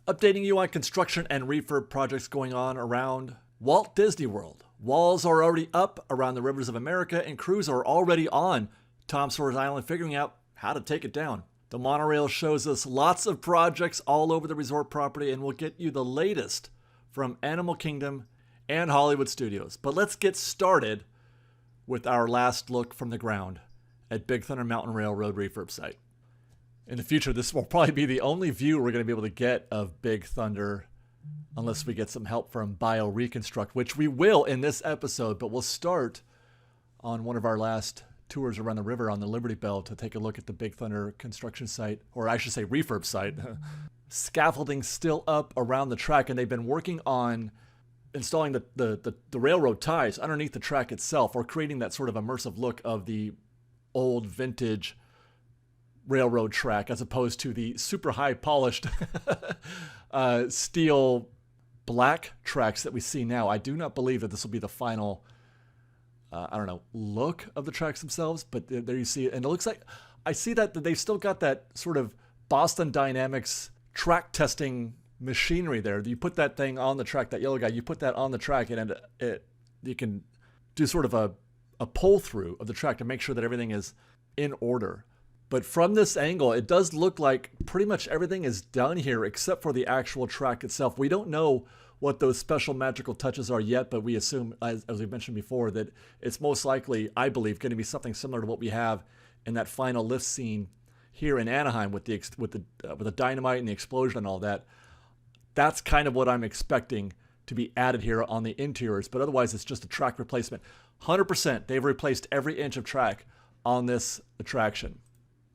Updating you on construction and refurb projects going on around Walt Disney World. Walls are already up around the rivers of America, and crews are already on Tom Sawyer's Island figuring out how to take it down. The Monorail shows us lots of projects all over the resort property, and we'll get you the latest from Animal Kingdom and Hollywood Studios. But let's get started with our last look from the ground at Big Thunder Mountain Railroad refurb site. In the future, this will probably be the only view we're going to be able to get of Big Thunder unless we get some help from Bio Reconstruct, which we will in this episode, but we'll start on one of our last tours around the river on the Liberty Belle to take a look at the Big Thunder construction site, or I should say refurb site. Scaffolding still up around the track, and they've been working on installing the railroad ties underneath the track itself, or creating that sort of immersive look of the old vintage railroad track as opposed to the super high polished steel black tracks that we see now. I do not believe that this will be the final look of the tracks themselves, but there you see it. And it looks like I see that they've still got that sort of Boston Dynamics track testing machinery there. You put that thing on the track, that yellow guy, you put that on the track, and you can do sort of a pull through of the track to make sure that everything is in order. But from this angle, it does look like pretty much everything is done here except for the actual track itself. We don't know what those special magical touches are yet, but we assume, as we mentioned before, that it's most likely, I believe, going to be something similar to what we have in that final lift scene here in Anaheim with the dynamite and the explosion and all that. That's kind of what I'm expecting to be added here on the interiors, but otherwise it's just a track replacement. 100%, they've replaced every inch of track on this attraction.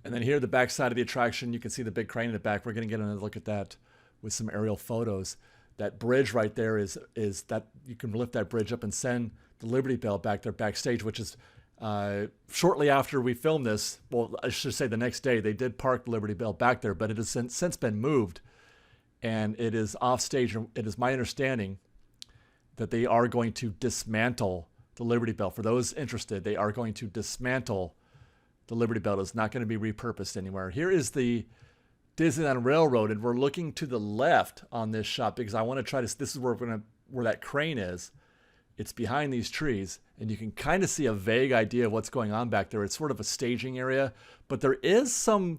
And then here, the back side of the attraction, you can see the big crane in the back. We're going to get another look at that with some aerial photos. That bridge right there is that you can lift that bridge up and send the Liberty Belle back there backstage, which is shortly after we filmed this. Well, I should say the next day, they did park the Liberty Belle back there, but it has since been moved, and it is off stage. It is my understanding that they are going to dismantle the Liberty Belle. For those interested, they are going to dismantle the Liberty Belle. Is not going to be repurposed anywhere. Here is the Disneyland Railroad, and we're looking to the left on this shot because I want to try to. This is where where that crane is. It's behind these trees, and you can kind of see a vague idea of what's going on back there. It's sort of a staging area, but there is some,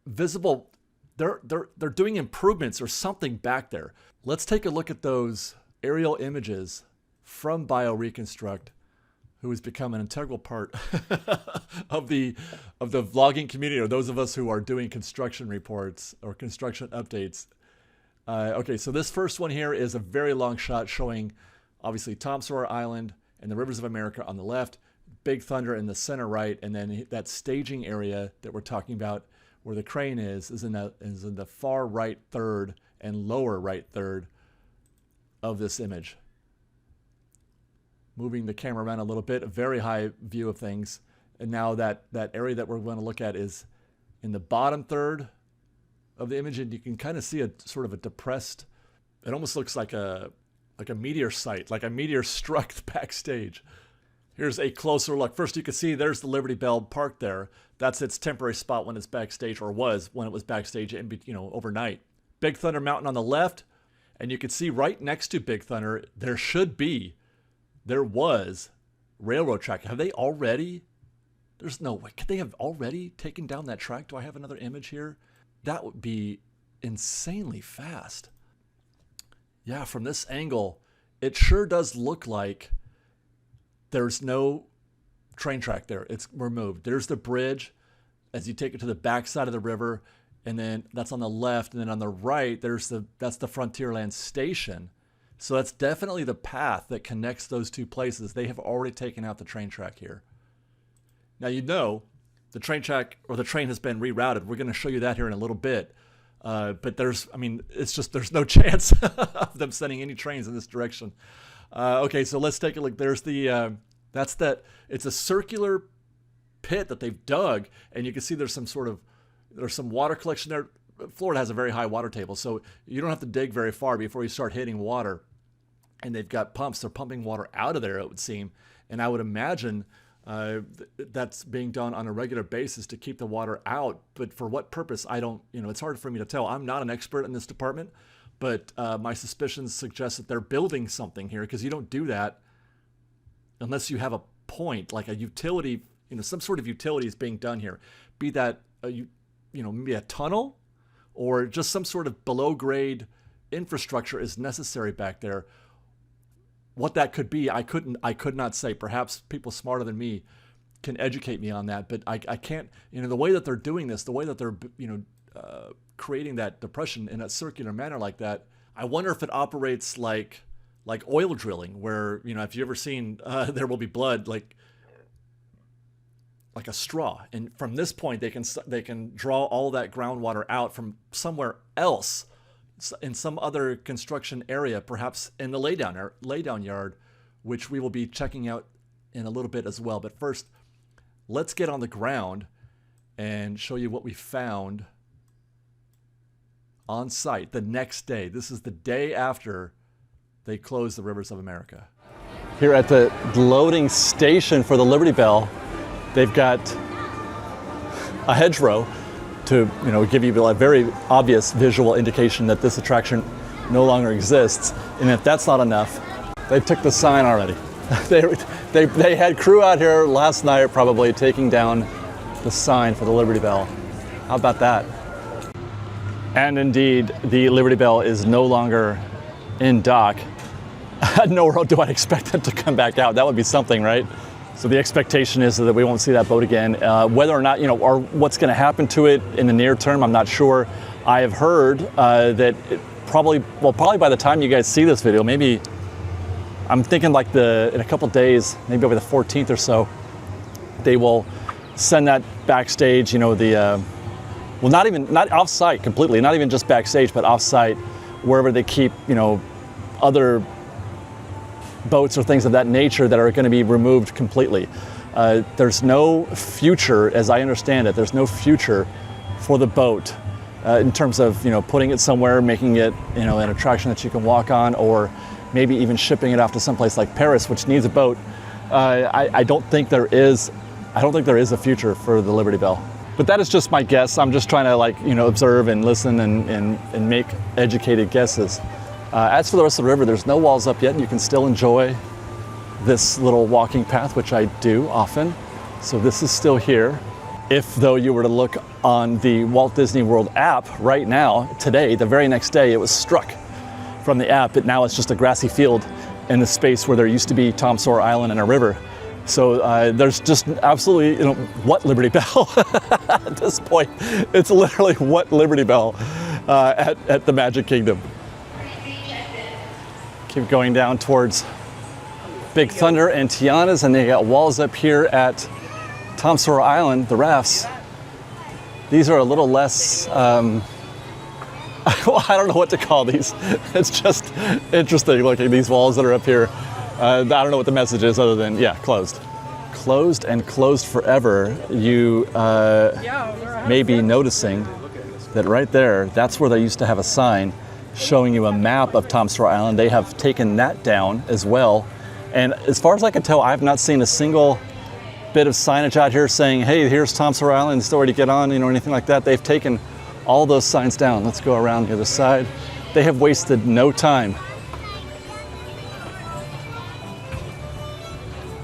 visible. They're doing improvements or something back there. Let's take a look at those aerial images from Bio Reconstruct, who has become an integral part of the vlogging community, or those of us who are doing construction reports or construction updates. Okay, so this first one here is a very long shot showing, obviously, Tom Sawyer Island and the rivers of America on the left, Big Thunder in the center right, and then that staging area that we're talking about where the crane is in the far right third and lower right third of this image. Moving the camera around a little bit, a very high view of things. And now that area that we're going to look at is in the bottom third of the image, and you can kind of see a sort of a depressed, it almost looks like a meteor site, like a meteor struck backstage. Here's a closer look. First, you can see there's the Liberty Belle parked there. That's its temporary spot when it's backstage, or was when it was backstage overnight. Big Thunder Mountain on the left, and you can see right next to Big Thunder, there was railroad track. Have they already? There's no way. Could they have already taken down that track? Do I have another image here? That would be insanely fast. Yeah, from this angle, it sure does look like there's no train track there. It's removed. There's the bridge as you take it to the back side of the river, and then that's on the left, and then on the right, that's the Frontierland station. So that's definitely the path that connects those two places. They have already taken out the train track here. Now, the train track or the train has been rerouted. We're going to show you that here in a little bit. But there's no chance of them sending any trains in this direction. Okay, so let's take a look. There's it's a circular pit that they've dug, and you can see there's some water collection there. Florida has a very high water table, so you don't have to dig very far before you start hitting water. And they've got pumps. They're pumping water out of there, it would seem. And I would imagine That's being done on a regular basis to keep the water out. But for what purpose? I don't, it's hard for me to tell. I'm not an expert in this department, but my suspicions suggest that they're building something here, because you don't do that unless you have a point, like a utility, some sort of utility is being done here. Be that, maybe a tunnel or just some sort of below grade infrastructure is necessary back there. What that could be, I could not say. Perhaps people smarter than me can educate me on that, but I can't, the way that they're doing this, the way that they're, creating that depression in a circular manner like that, I wonder if it operates like oil drilling, where, if you've ever seen There Will Be Blood, like a straw. And from this point, they can draw all that groundwater out from somewhere else, in some other construction area, perhaps in the laydown yard, which we will be checking out in a little bit as well. But first, let's get on the ground and show you what we found on site the next day. This is the day after they closed the Rivers of America. Here at the loading station for the Liberty Belle, they've got a hedgerow to give you a very obvious visual indication that this attraction no longer exists. And if that's not enough, they took the sign already. they had crew out here last night probably taking down the sign for the Liberty Belle. How about that? And indeed, the Liberty Belle is no longer in dock. Nor do I expect them to come back out. That would be something, right? So the expectation is that we won't see that boat again. Whether or not, or what's going to happen to it in the near term, I'm not sure. I have heard that probably by the time you guys see this video, maybe I'm thinking in a couple days, maybe over the 14th or so, they will send that backstage. Not off-site completely, not even just backstage, but off-site, wherever they keep, other boats or things of that nature that are going to be removed completely. There's no future, as I understand it, there's no future for the boat in terms of putting it somewhere, making it an attraction that you can walk on, or maybe even shipping it off to someplace like Paris, which needs a boat. I don't think there is a future for the Liberty Belle. But that is just my guess. I'm just trying to observe and listen and make educated guesses. As for the rest of the river, there's no walls up yet, and you can still enjoy this little walking path, which I do often. So this is still here. If though you were to look on the Walt Disney World app right now, today, the very next day, it was struck from the app. But now it's just a grassy field in the space where there used to be Tom Sawyer Island and a river. So there's just absolutely, what Liberty Belle at this point. It's literally what Liberty Belle at the Magic Kingdom. Keep going down towards Big Thunder and Tiana's, and they got walls up here at Tom Sawyer Island, the rafts. These are a little less, I don't know what to call these. It's just interesting looking, these walls that are up here. I don't know what the message is other than, closed. Closed and closed forever. You may be noticing that right there, that's where they used to have a sign showing you a map of Tom Sawyer Island. They have taken that down as well. And as far as I can tell, I've not seen a single bit of signage out here saying, hey, here's Tom Sawyer Island, it's nowhere to get on, anything like that. They've taken all those signs down. Let's go around the other side. They have wasted no time.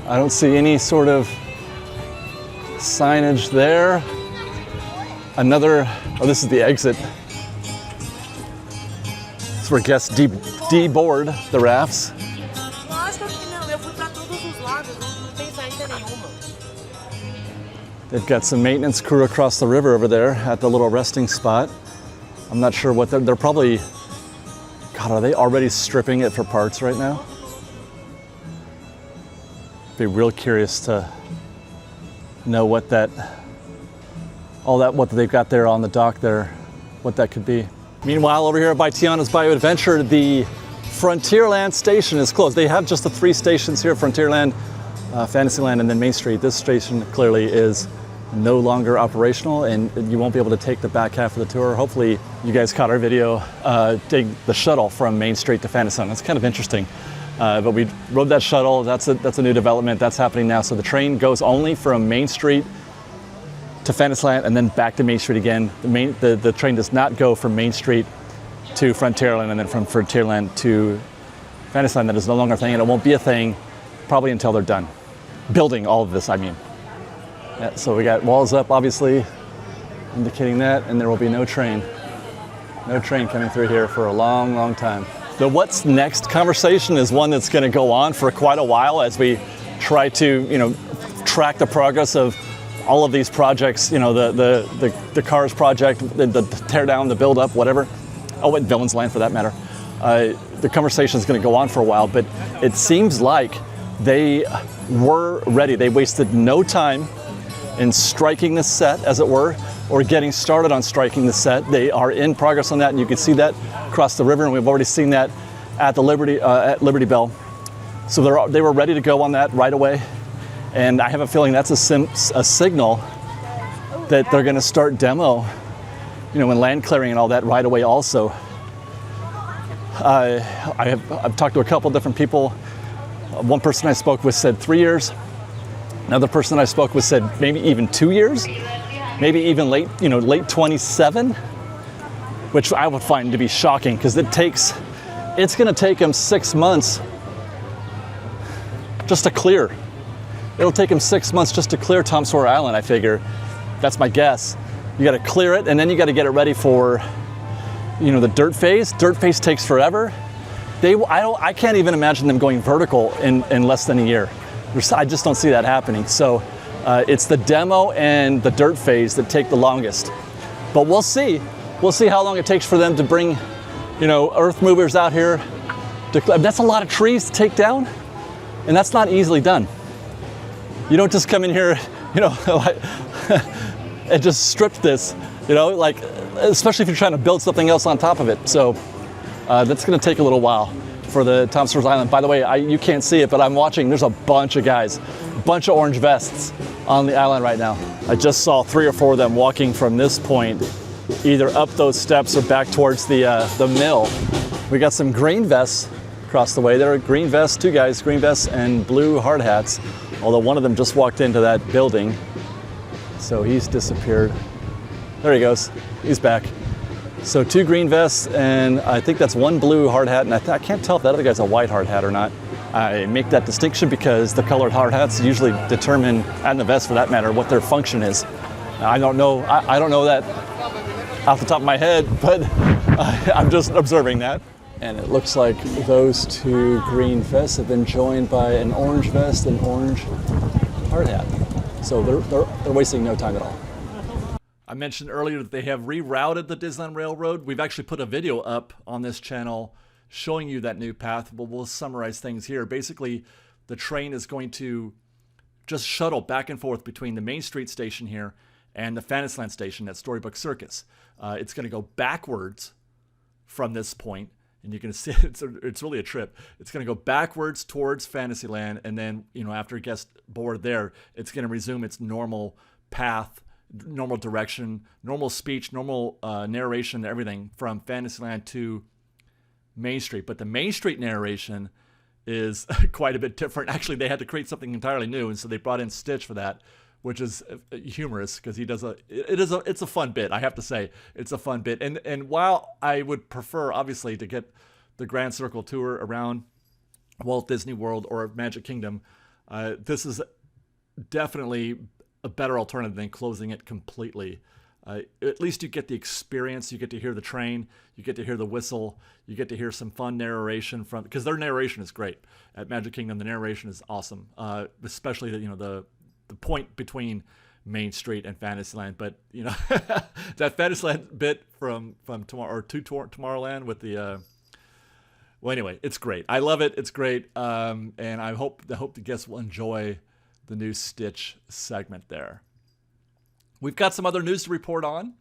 I don't see any sort of signage there. This is the exit. It's where guests deboard the rafts. They've got some maintenance crew across the river over there at the little resting spot. I'm not sure what they're probably, God, are they already stripping it for parts right now? Be real curious to know what they've got there on the dock there, what that could be. Meanwhile, over here by Tiana's Bayou Adventure, the Frontierland station is closed. They have just the 3 stations here, Frontierland, Fantasyland, and then Main Street. This station clearly is no longer operational, and you won't be able to take the back half of the tour. Hopefully you guys caught our video, take the shuttle from Main Street to Fantasyland. It's kind of interesting. But we rode that shuttle. That's a new development. That's happening now. So the train goes only from Main Street to Fantasyland and then back to Main Street again. The train does not go from Main Street to Frontierland and then from Frontierland to Fantasyland. That is no longer a thing, and it won't be a thing probably until they're done building all of this, I mean. Yeah, so we got walls up, obviously, indicating that, and there will be no train coming through here for a long, long time. The what's next conversation is one that's going to go on for quite a while as we try to, track the progress of all of these projects, the Cars project, the tear down, the build up, whatever. Oh, and Villains Land for that matter. The conversation is going to go on for a while, but it seems like they were ready. They wasted no time in striking the set, as it were, or getting started on striking the set. They are in progress on that, and you can see that across the river, and we've already seen that at the Liberty Belle. So they were ready to go on that right away, and I have a feeling that's a signal that they're going to start demo, and land clearing and all that right away also. I've talked to a couple different people. One person I spoke with said 3 years. Another person I spoke with said maybe even 2 years, maybe even late 27, which I would find to be shocking because it's going to take them 6 months just to clear. It'll take them 6 months just to clear Tom Sawyer Island, I figure. That's my guess. You got to clear it, and then you got to get it ready for, the dirt phase. Dirt phase takes forever. I can't even imagine them going vertical in less than a year. I just don't see that happening. So it's the demo and the dirt phase that take the longest. But we'll see. We'll see how long it takes for them to bring, earth movers out here. That's a lot of trees to take down, and that's not easily done. You don't just come in here, and just strip this, especially if you're trying to build something else on top of it. So that's going to take a little while for the Tom Sawyer Island. By the way, you can't see it, but I'm watching. There's a bunch of guys, a bunch of orange vests on the island right now. I just saw 3 or 4 of them walking from this point, either up those steps or back towards the mill. We got some green vests across the way. There are green vests, 2 guys, green vests and blue hard hats, although one of them just walked into that building. So he's disappeared. There he goes. He's back. So 2 green vests, and I think that's 1 blue hard hat, and I can't tell if that other guy's a white hard hat or not. I make that distinction because the colored hard hats usually determine, and the vest for that matter, what their function is. Now, I don't know that off the top of my head, but I'm just observing that. And it looks like those 2 green vests have been joined by an orange vest and orange hard hat. So they're wasting no time at all. I mentioned earlier that they have rerouted the Disneyland Railroad. We've actually put a video up on this channel showing you that new path, but we'll summarize things here. Basically, the train is going to just shuttle back and forth between the Main Street station here and the Fantasyland station at Storybook Circus. It's going to go backwards from this point, and you can see it's really a trip. It's going to go backwards towards Fantasyland, and then after it gets bored there, it's going to resume its normal path, normal direction, normal speech, normal narration, everything from Fantasyland to Main Street. But the Main Street narration is quite a bit different. Actually, they had to create something entirely new, and so they brought in Stitch for that, which is humorous because it's a fun bit. I have to say, it's a fun bit. And while I would prefer, obviously, to get the Grand Circle tour around Walt Disney World or Magic Kingdom, this is definitely a better alternative than closing it completely. At least you get the experience. You get to hear the train. You get to hear the whistle. You get to hear some fun narration because their narration is great. At Magic Kingdom, the narration is awesome, especially the point between Main Street and Fantasyland. But that Fantasyland bit from Tomorrowland with the well, anyway, it's great. I love it. It's great, and I hope the guests will enjoy the new Stitch segment there. We've got some other news to report on.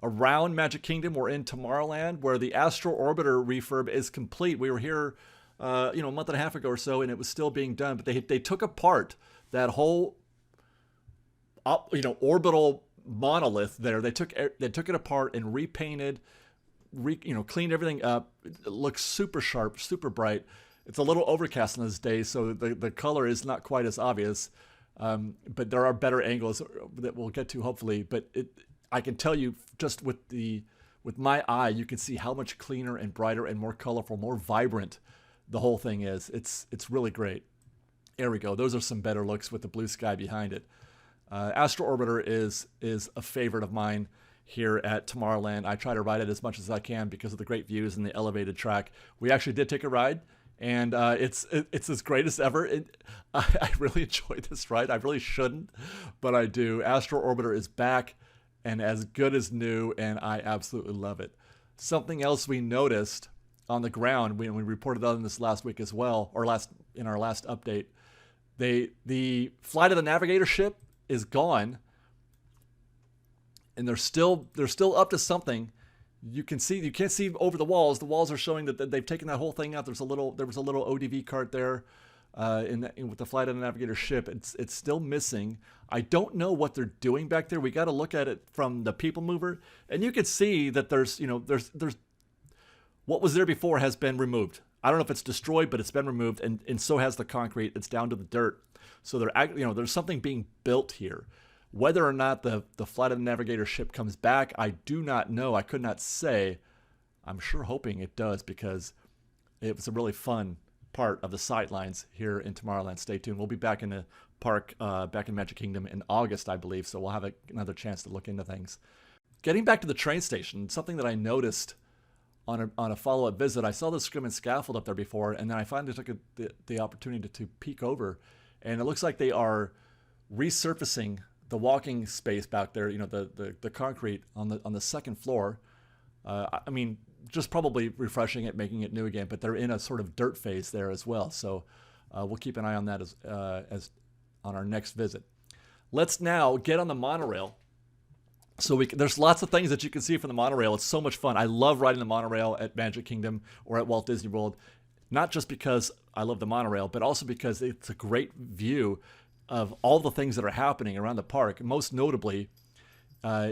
Around Magic Kingdom, we're in Tomorrowland, where the Astro Orbiter refurb is complete. We were here, a month and a half ago or so, and it was still being done. But they took apart that whole, orbital monolith there. They took it apart and repainted, cleaned everything up. It looks super sharp, super bright. It's a little overcast on this day, so the color is not quite as obvious. But there are better angles that we'll get to hopefully. But I can tell you just with my eye, you can see how much cleaner and brighter and more colorful, more vibrant the whole thing is. It's really great. There we go. Those are some better looks with the blue sky behind it. Astro Orbiter is a favorite of mine here at Tomorrowland. I try to ride it as much as I can because of the great views and the elevated track. We actually did take a ride, and it's as great as ever. I really enjoy this ride. I really shouldn't, but I do. Astro Orbiter is back and as good as new, and I absolutely love it. Something else we noticed on the ground, we reported on this last week as well, or in our last update, the Flight of the Navigator ship is gone, and they're still up to something. You can't see over the walls. The walls are showing that they've taken that whole thing out. There was a little ODV cart there with the Flight of the Navigator ship. It's still missing. I don't know what they're doing back there. We got to look at it from the people mover, and you can see that there's what was there before has been removed. I don't know if it's destroyed, but it's been removed, and so has the concrete. It's down to the dirt. So there's something being built here. Whether or not the Flight of the Navigator ship comes back, I do not know. I could not say. I'm sure hoping it does, because it was a really fun part of the sightlines here in Tomorrowland. Stay tuned. We'll be back in the park, back in Magic Kingdom in August, I believe, so we'll have another chance to look into things. Getting back to the train station, something that I noticed on a follow-up visit, I saw the scrim and scaffold up there before, and then I finally took the opportunity to peek over, and it looks like they are resurfacing the walking space back there, the concrete on the second floor. I mean, just probably refreshing it, making it new again, but they're in a sort of dirt phase there as well. So we'll keep an eye on that as on our next visit. Let's now get on the monorail. So there's lots of things that you can see from the monorail. It's so much fun. I love riding the monorail at Magic Kingdom or at Walt Disney World, not just because I love the monorail, but also because it's a great view of all the things that are happening around the park. Most notably,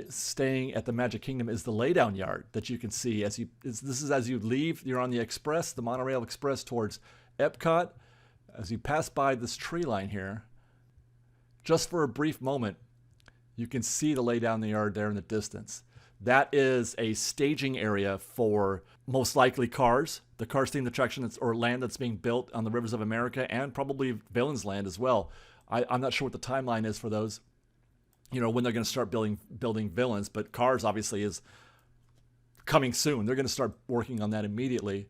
staying at the Magic Kingdom is the laydown yard that you can see as you leave. You're on the express, the monorail express towards Epcot. As you pass by this tree line here, just for a brief moment, you can see the laydown yard there in the distance. That is a staging area for most likely Cars, the Cars themed attraction or land that's being built on the Rivers of America, and probably Villains Land as well. I'm not sure what the timeline is for those, when they're going to start building Villains, but Cars obviously is coming soon. They're going to start working on that immediately.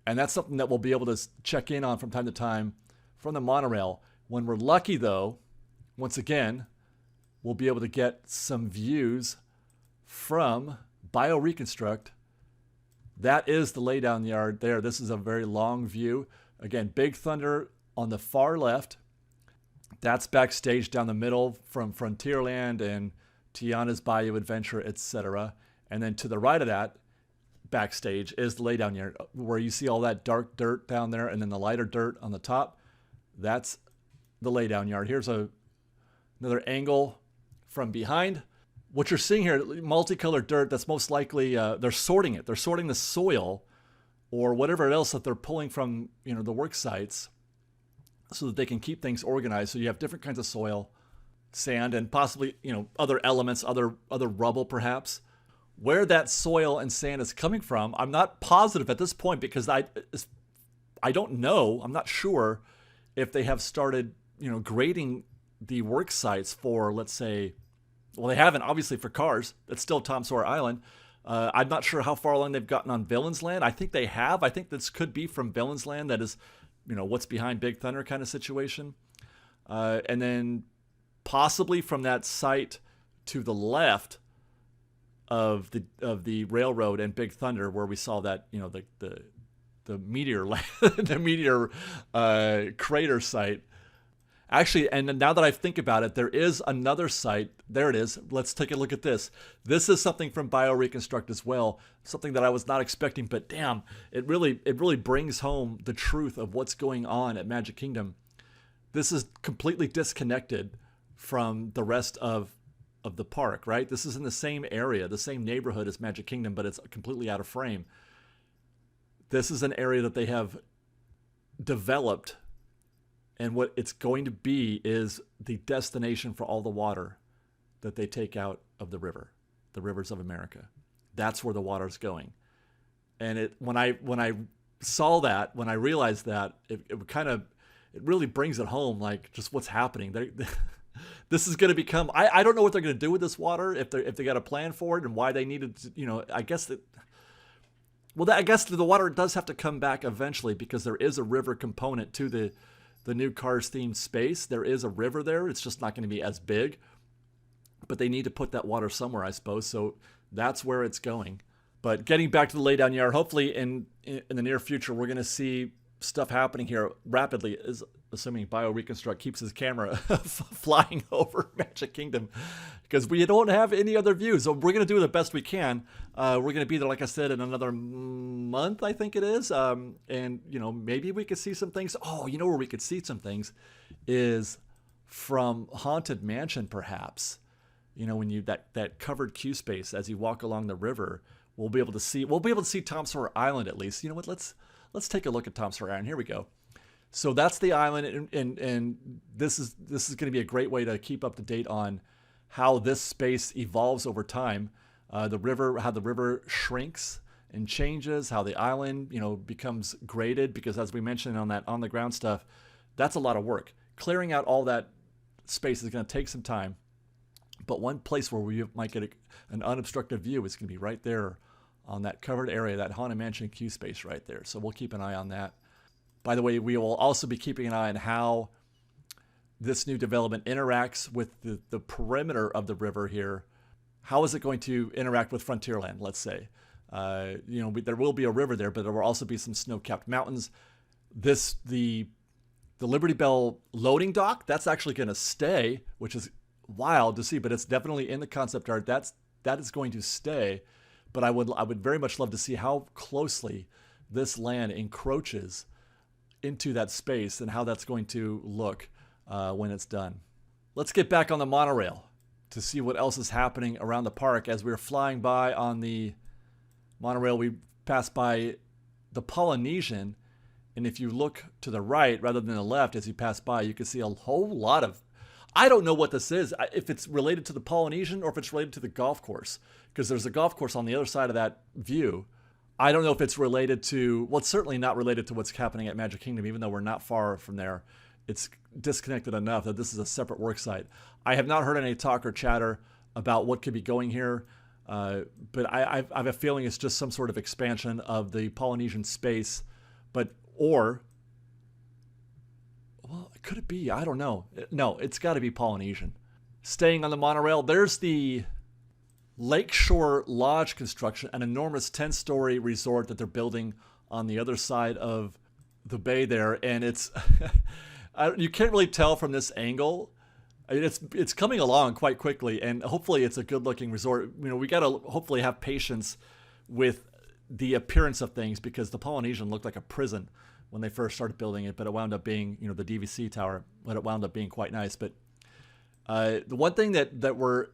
And that's something that we'll be able to check in on from time to time from the monorail. When we're lucky, though, once again, we'll be able to get some views from BioReconstruct. That is the laydown yard there. This is a very long view. Again, Big Thunder on the far left. That's backstage down the middle from Frontierland and Tiana's Bayou Adventure, etc. And then to the right of that, backstage, is the laydown yard, where you see all that dark dirt down there and then the lighter dirt on the top. That's the laydown yard. Here's another angle from behind. What you're seeing here, multicolored dirt, that's most likely, they're sorting it. They're sorting the soil or whatever else that they're pulling from, the work sites, so that they can keep things organized. So you have different kinds of soil, sand, and possibly, other elements, other rubble perhaps. Where that soil and sand is coming from, I'm not positive at this point, because I don't know. I'm not sure if they have started, grading the work sites for, let's say, well, they haven't, obviously, for Cars. It's still Tom Sawyer Island. I'm not sure how far along they've gotten on Villains Land. I think they have. I think this could be from Villains Land. That is, what's behind Big Thunder kind of situation. And then possibly from that site to the left of the railroad and Big Thunder, where we saw that, the meteor the meteor crater site. Actually, and now that I think about it, there is another site. There it is. Let's take a look at this. This is something from BioReconstruct as well. Something that I was not expecting, but damn, it really brings home the truth of what's going on at Magic Kingdom. This is completely disconnected from the rest of of the park, right? This is in the same area, the same neighborhood as Magic Kingdom, but it's completely out of frame. This is an area that they have developed, and what it's going to be is the destination for all the water that they take out of the rivers of America. That's where the water's going. And when I saw that, when I realized that, it really brings it home, like just what's happening. This is going to become. I don't know what they're going to do with this water, if they got a plan for it, and why they needed to, I guess that. Well, I guess the water does have to come back eventually, because there is a river component to the new Cars themed space. There is a river there. It's just not going to be as big, but they need to put that water somewhere, I suppose. So that's where it's going. But getting back to the laydown yard, hopefully in the near future, we're going to see stuff happening here rapidly, assuming BioReconstruct keeps his camera flying over Magic Kingdom, because we don't have any other views. So we're going to do the best we can. We're going to be there, like I said, in another month, I think it is. And, maybe we could see some things. Oh, where we could see some things is from Haunted Mansion, perhaps. When you that covered queue space as you walk along the river, we'll be able to see Tom Sawyer Island at least. You know what? Let's take a look at Tom Sawyer Island. Here we go. So that's the island, and this is going to be a great way to keep up to date on how this space evolves over time. How the river shrinks and changes, how the island becomes graded, because as we mentioned on that on the ground stuff, that's a lot of work. Clearing out all that space is going to take some time. But one place where we might get an unobstructed view is going to be right there on that covered area, that Haunted Mansion queue space right there. So we'll keep an eye on that. By the way, we will also be keeping an eye on how this new development interacts with the perimeter of the river here. How is it going to interact with Frontierland, let's say? There will be a river there, but there will also be some snow-capped mountains. The Liberty Belle loading dock, that's actually going to stay, which is wild to see, but it's definitely in the concept art. That is going to stay. But I would very much love to see how closely this land encroaches into that space and how that's going to look when it's done. Let's get back on the monorail to see what else is happening around the park. As we're flying by on the monorail, we pass by the Polynesian, and if you look to the right rather than the left as you pass by, you can see a whole lot of, I don't know what this is, if it's related to the Polynesian or if it's related to the golf course, because there's a golf course on the other side of that view. I don't know if it's related to, well, it's certainly not related to what's happening at Magic Kingdom, even though we're not far from there. It's disconnected enough that this is a separate work site. I have not heard any talk or chatter about what could be going here, but I have a feeling it's just some sort of expansion of the Polynesian space, well, could it be? I don't know. No, it's got to be Polynesian. Staying on the monorail, there's the Lakeshore Lodge construction, an enormous 10-story resort that they're building on the other side of the bay there, and it's you can't really tell from this angle. I mean, it's coming along quite quickly, and hopefully it's a good-looking resort. We got to hopefully have patience with the appearance of things, because the Polynesian looked like a prison when they first started building it, but it wound up being, the DVC tower, but it wound up being quite nice. But the one thing that we're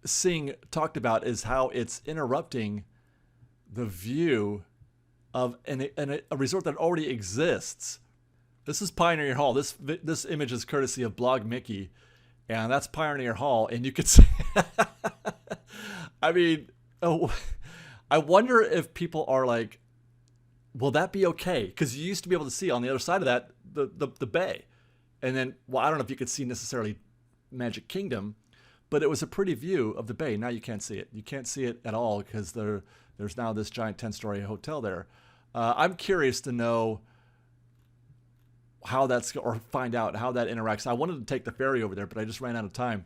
seeing talked about is how it's interrupting the view of a resort that already exists. This is Pioneer Hall. This image is courtesy of Blog Mickey, and that's Pioneer Hall. And you could see, I mean, I wonder if people are like, will that be okay? Because you used to be able to see on the other side of that, the bay. And then, well, I don't know if you could see necessarily Magic Kingdom, but it was a pretty view of the bay. Now you can't see it. You can't see it at all because there's now this giant 10-story hotel there. I'm curious to know how or find out how that interacts. I wanted to take the ferry over there, but I just ran out of time.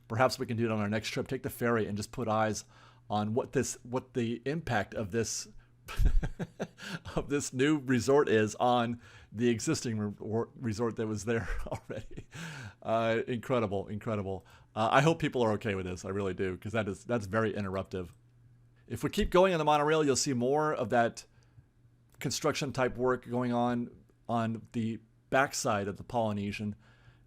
Perhaps we can do it on our next trip. Take the ferry and just put eyes on what the impact of this of this new resort is on the existing resort that was there already. Incredible. I hope people are okay with this. I really do, because that's very interruptive. If we keep going on the monorail, you'll see more of that construction type work going on the backside of the Polynesian,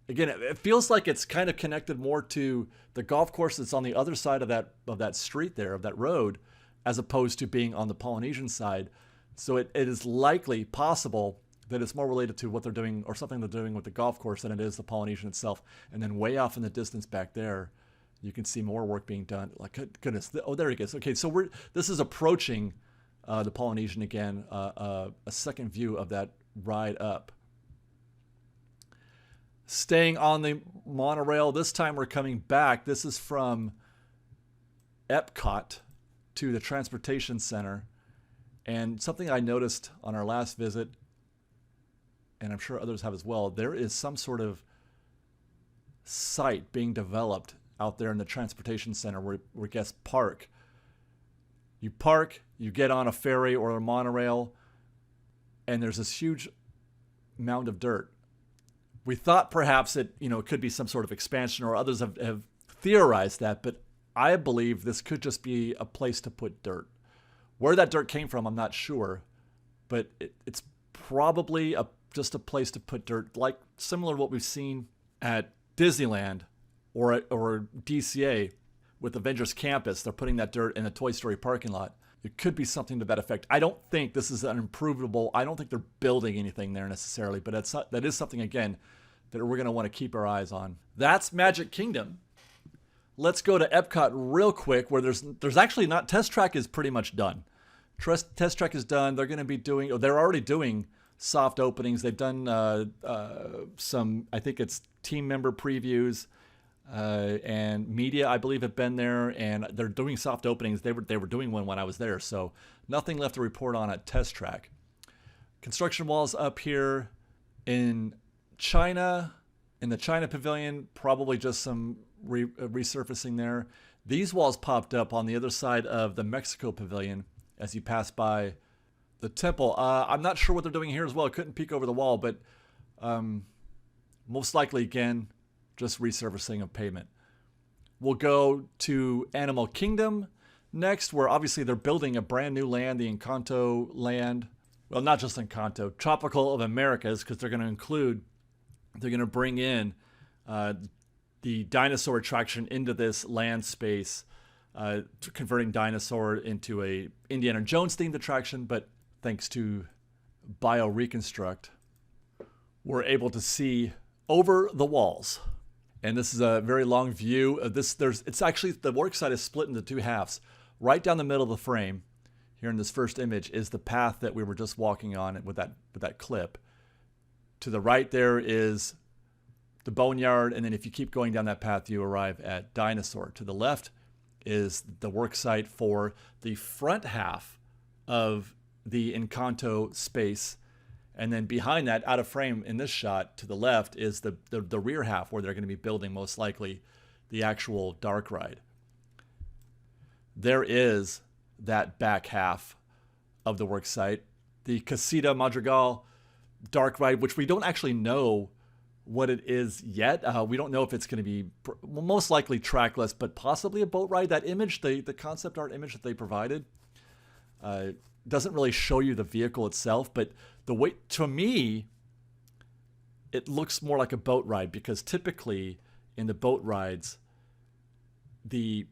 Again, it feels like it's kind of connected more to the golf course that's on the other side of that street there, of that road, as opposed to being on the Polynesian side. So it is likely possible that it's more related to what they're doing or something they're doing with the golf course than it is the Polynesian itself. And then way off in the distance back there, you can see more work being done. Like, goodness, oh, there he goes. Okay, so this is approaching the Polynesian again, a second view of that ride up. Staying on the monorail, this time we're coming back. This is from Epcot to the Transportation Center. And something I noticed on our last visit, and I'm sure others have as well, there is some sort of site being developed out there in the Transportation Center where guests park. You park, you get on a ferry or a monorail, and there's this huge mound of dirt. We thought perhaps it could be some sort of expansion, or others have theorized that, but I believe this could just be a place to put dirt. Where that dirt came from, I'm not sure, but it's probably just a place to put dirt, like similar to what we've seen at Disneyland or DCA with Avengers Campus. They're putting that dirt in a Toy Story parking lot. It could be something to that effect. I don't think this is an improvable. I don't think they're building anything there necessarily, but that is something, again, that we're going to want to keep our eyes on. That's Magic Kingdom. Let's go to Epcot real quick, where there's actually not. Test Track is pretty much done. Test Track is done. They're going to be doing. They're already doing soft openings. They've done some. I think it's team member previews and media, I believe, have been there, and they're doing soft openings. They were doing one when I was there, so nothing left to report on at Test Track. Construction walls up here in China, in the China Pavilion, probably just some resurfacing there. These walls popped up on the other side of the Mexico Pavilion as you pass by the temple. I'm not sure what they're doing here as well. I couldn't peek over the wall, but most likely, again, just resurfacing of pavement. We'll go to Animal Kingdom next, where obviously they're building a brand new land, the Encanto land. Well, not just Encanto, Tropical of Americas, because they're going to bring in the dinosaur attraction into this land space, converting dinosaur into a Indiana Jones themed attraction. But thanks to BioReconstruct, we're able to see over the walls. And this is a very long view of this. It's actually, the work site is split into two halves. Right down the middle of the frame, here in this first image, is the path that we were just walking on with that clip. To the right there is the Boneyard, and then if you keep going down that path, you arrive at Dinosaur. To the left is the work site for the front half of the Encanto space. And then behind that, out of frame in this shot, to the left is the rear half, where they're going to be building most likely the actual dark ride. There is that back half of the work site, the Casita Madrigal dark ride, which we don't actually know what it is yet. We don't know if it's going to be most likely trackless, but possibly a boat ride. That image, the concept art image that they provided, doesn't really show you the vehicle itself, but the way, to me, it looks more like a boat ride, because typically in the boat rides, the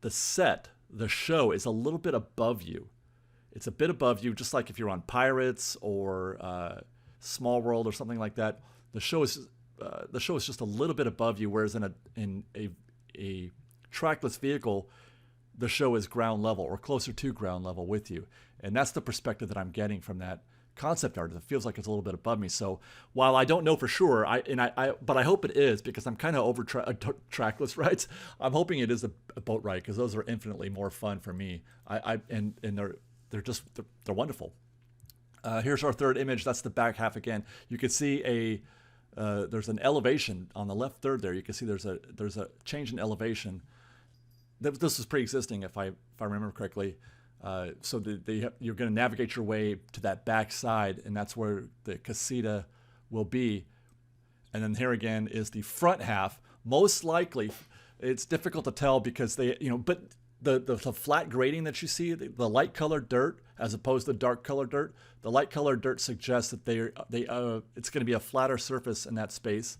set, the show, is a little bit above you. It's a bit above you, just like if you're on Pirates or Small World or something like that. The show is just a little bit above you, whereas in a trackless vehicle, the show is ground level or closer to ground level with you. And that's the perspective that I'm getting from that concept art. It feels like it's a little bit above me. So while I don't know for sure, but I hope it is, because I'm kind of over trackless rides. I'm hoping it is a boat ride, because those are infinitely more fun for me. And they're wonderful. Here's our third image. That's the back half again. You can see there's an elevation on the left third there. You can see there's a change in elevation. This is pre-existing, if I remember correctly. So you're going to navigate your way to that back side, and that's where the Casita will be. And then here again is the front half. Most likely, it's difficult to tell because but the flat grading that you see, the light colored dirt as opposed to dark colored dirt, the light colored dirt suggests that it's going to be a flatter surface in that space.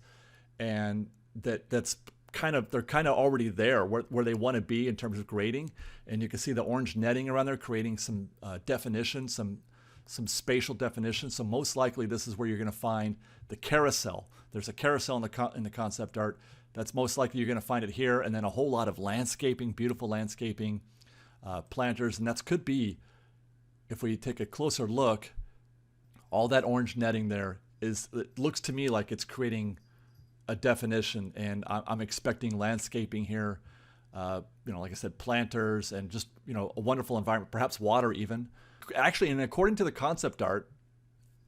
and that's they're kind of already there where they want to be in terms of grading. And you can see the orange netting around there creating some definition, some spatial definition. So most likely this is where you're going to find the carousel. There's a carousel in the concept art. That's most likely you're going to find it here, and then a whole lot of landscaping, beautiful landscaping, planters, and that could be, if we take a closer look, all that orange netting there it looks to me like it's creating a definition, and I'm expecting landscaping here. Like I said, planters and just, a wonderful environment, perhaps water even. Actually, and according to the concept art,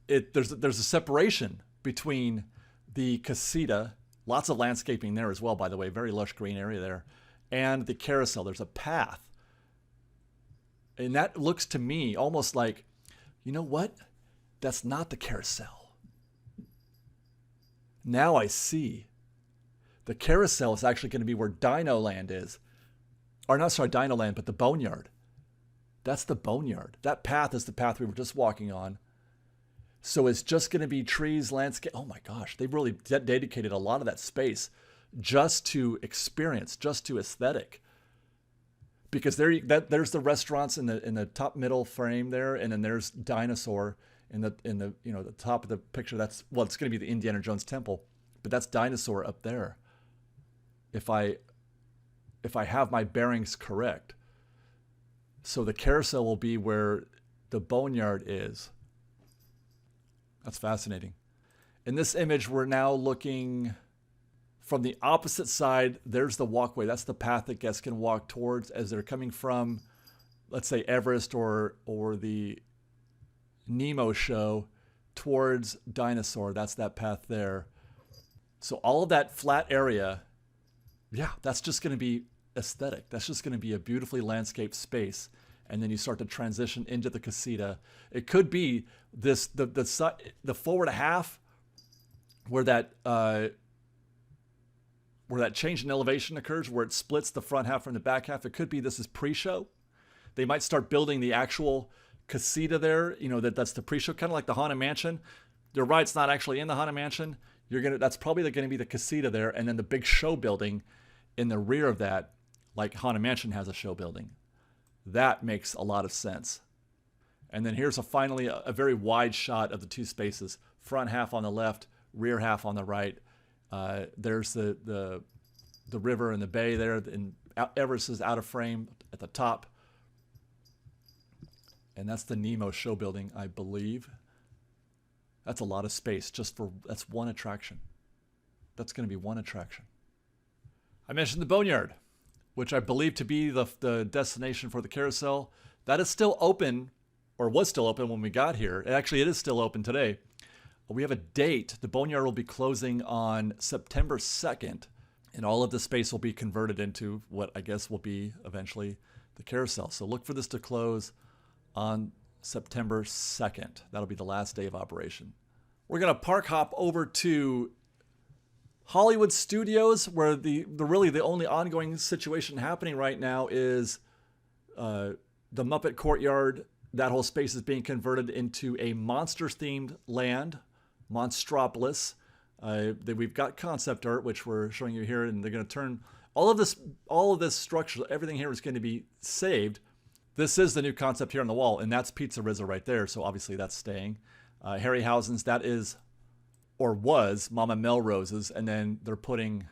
there's a separation between the casita, lots of landscaping there as well, by the way, very lush green area there, and the carousel. There's a path. And that looks to me almost like, you know what? That's not the carousel. Now I see. The carousel is actually going to be where Dino Land is. Or not, sorry, Dino Land, but the Boneyard. That's the Boneyard. That path is the path we were just walking on. So it's just going to be trees, landscape. Oh my gosh, they really dedicated a lot of that space just to experience, just to aesthetic. Because there's the restaurants in the top middle frame there, and then there's Dinosaur in the the top of the picture. It's going to be the Indiana Jones temple, but that's Dinosaur up there. If I have my bearings correct. So the carousel will be where the Boneyard is. That's fascinating. In this image, we're now looking from the opposite side. There's the walkway. That's the path that guests can walk towards as they're coming from, let's say, Everest or the Nemo show towards Dinosaur. That's that path there. So all of that flat area, yeah, that's just going to be aesthetic. That's just going to be a beautifully landscaped space. And then you start to transition into the casita. It could be the forward half where that change in elevation occurs, where it splits the front half from the back half. It could be this is pre-show. They might start building the actual casita there. That's the pre-show, kind of like the Haunted Mansion. You're right, it's not actually in the Haunted Mansion. That's probably going to be the casita there, and then the big show building in the rear of that, like Haunted Mansion has a show building. That makes a lot of sense. And then here's finally a very wide shot of the two spaces. Front half on the left, rear half on the right. There's the river and the bay there. And Everest is out of frame at the top. And that's the Nemo show building, I believe. That's a lot of space that's one attraction. That's going to be one attraction. I mentioned the Boneyard, which I believe to be the destination for the carousel. That is still open, or was still open when we got here. Actually, it is still open today. We have a date. The Boneyard will be closing on September 2nd, and all of the space will be converted into what I guess will be eventually the carousel. So look for this to close on September 2nd. That'll be the last day of operation. We're going to park hop over to Hollywood Studios, where the only ongoing situation happening right now is the Muppet Courtyard. That whole space is being converted into a monsters-themed land, Monstropolis. We've got concept art, which we're showing you here, and they're going to turn all of this structure, everything here is going to be saved. This is the new concept here on the wall, and that's Pizza Rizzo right there, so obviously that's staying. Harryhausen's, that is, or was, Mama Melrose's, and then they're putting,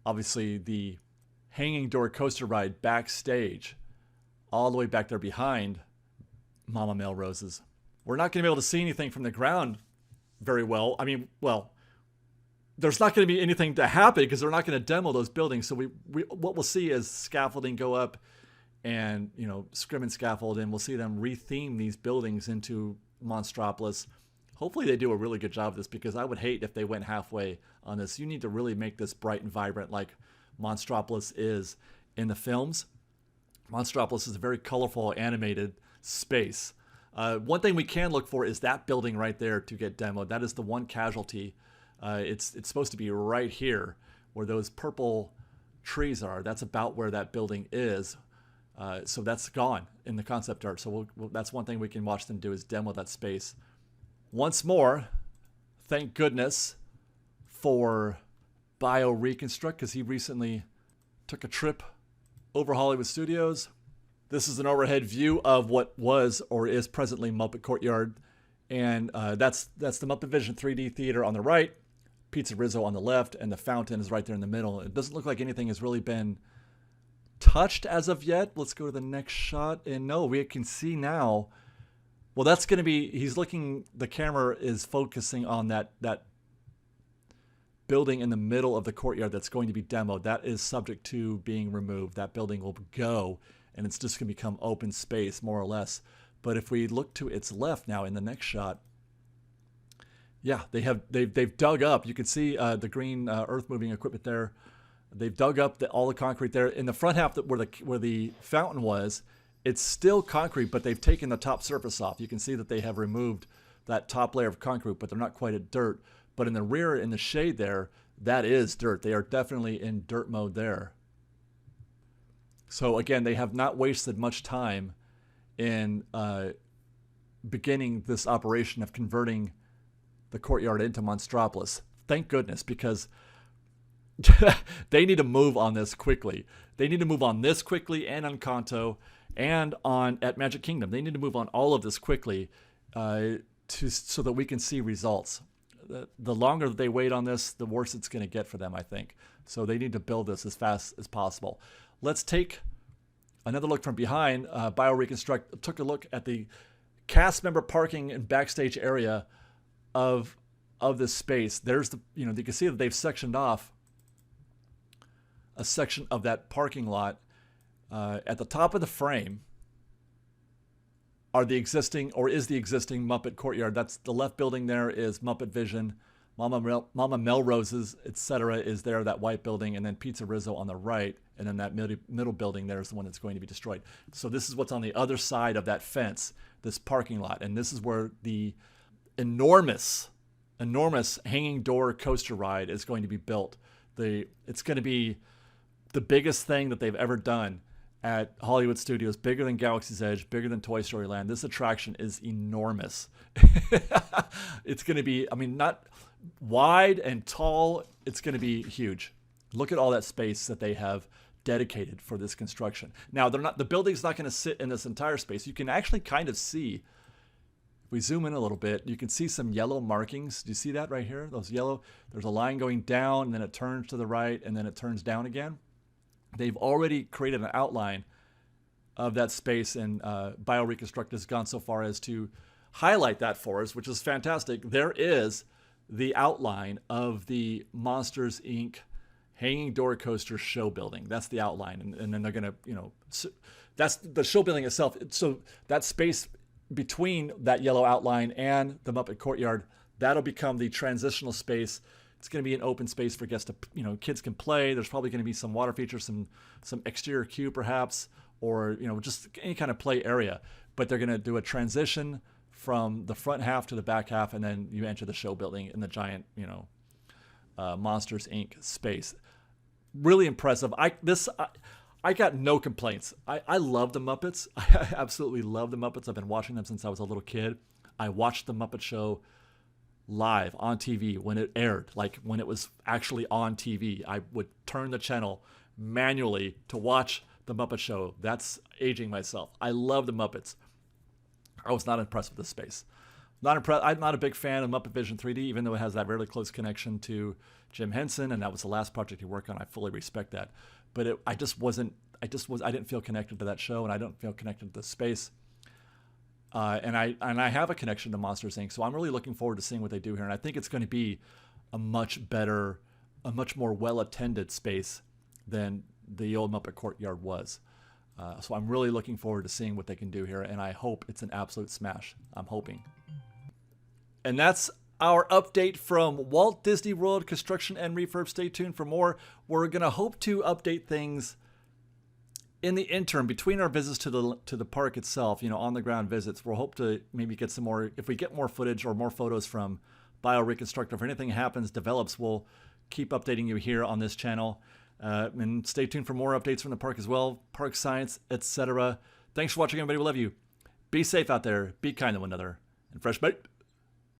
obviously, the hanging door coaster ride backstage, all the way back there behind Mama Melrose's. We're not going to be able to see anything from the ground very well. I mean, there's not going to be anything to happen because they're not going to demo those buildings. So what we'll see is scaffolding go up and, scrim and scaffold, and we'll see them retheme these buildings into Monstropolis. Hopefully they do a really good job of this, because I would hate if they went halfway on this. You need to really make this bright and vibrant like Monstropolis is in the films. Monstropolis is a very colorful, animated space. One thing we can look for is that building right there to get demoed. That is the one casualty. It's supposed to be right here where those purple trees are. That's about where that building is. So that's gone in the concept art. So that's one thing we can watch them do, is demo that space. Once more, thank goodness for Bio Reconstruct because he recently took a trip over Hollywood Studios. This is an overhead view of what was or is presently Muppet Courtyard. And that's the Muppet Vision 3D Theater on the right, Pizza Rizzo on the left, and the fountain is right there in the middle. It doesn't look like anything has really been touched as of yet. Let's go to the next shot. And no, we can see now. Well, that's going to be, he's looking, the camera is focusing on that building in the middle of the courtyard that's going to be demoed. That is subject to being removed. That building will go, and it's just going to become open space, more or less. But if we look to its left now in the next shot, yeah, they've dug up. You can see the green earth moving equipment there. They've dug up all the concrete there in the front half where the fountain was. It's still concrete, but they've taken the top surface off. You can see that they have removed that top layer of concrete, but they're not quite at dirt. But in the rear, in the shade there, that is dirt. They are definitely in dirt mode there. So again, they have not wasted much time in beginning this operation of converting the courtyard into Monstropolis. Thank goodness, because they need to move on this quickly. They need to move on this quickly, and on Encanto, and at Magic Kingdom. They need to move on all of this quickly so that we can see results. The longer they wait on this, the worse it's going to get for them, I think. So they need to build this as fast as possible. Let's take another look from behind. BioReconstruct took a look at the cast member parking and backstage area of this space. There's you can see that they've sectioned off a section of that parking lot. At the top of the frame is the existing Muppet Courtyard. That's the left building there is Muppet Vision, Mama Melrose's, etc. is there, that white building, and then Pizza Rizzo on the right, and then that middle building there is the one that's going to be destroyed. So this is what's on the other side of that fence, this parking lot, and this is where the enormous hanging door coaster ride is going to be built. It's going to be the biggest thing that they've ever done at Hollywood Studios, bigger than Galaxy's Edge, bigger than Toy Story Land. This attraction is enormous. It's going to be, not wide and tall. It's going to be huge. Look at all that space that they have dedicated for this construction. Now, the building's not going to sit in this entire space. You can actually kind of see, if we zoom in a little bit, you can see some yellow markings. Do you see that right here? Those yellow, there's a line going down, and then it turns to the right, and then it turns down again. They've already created an outline of that space, and BioReconstruct has gone so far as to highlight that for us, which is fantastic. There is the outline of the Monsters, Inc. hanging door coaster show building. That's the outline, and then they're going to, that's the show building itself. So that space between that yellow outline and the Muppet Courtyard, that'll become the transitional space. It's going to be an open space for guests to, kids can play. There's probably going to be some water features, some exterior queue perhaps, or, just any kind of play area. But they're going to do a transition from the front half to the back half, and then you enter the show building in the giant, Monsters, Inc. space. Really impressive. I got no complaints. I love the Muppets. I absolutely love the Muppets. I've been watching them since I was a little kid. I watched the Muppet Show live on TV when it aired, like when it was actually on TV. I would turn the channel manually to watch the Muppet Show. That's aging myself. I love the Muppets. I was not impressed with the space. Not impressed. I'm not a big fan of Muppet Vision 3D, even though it has that really close connection to Jim Henson, and that was the last project he worked on. I fully respect that, but I didn't feel connected to that show, and I don't feel connected to the space. And I have a connection to Monsters, Inc., so I'm really looking forward to seeing what they do here. And I think it's going to be a much more well-attended space than the old Muppet Courtyard was. So I'm really looking forward to seeing what they can do here, and I hope it's an absolute smash. I'm hoping. And that's our update from Walt Disney World Construction and Refurb. Stay tuned for more. We're going to hope to update things in the interim between our visits to the park itself, on the ground visits. We'll hope to maybe get some more, if we get more footage or more photos from BioReconstruct. If anything happens, develops, we'll keep updating you here on this channel. And stay tuned for more updates from the park as well, park science, etc. Thanks for watching, everybody. We love you. Be safe out there. Be kind to one another. And fresh bite.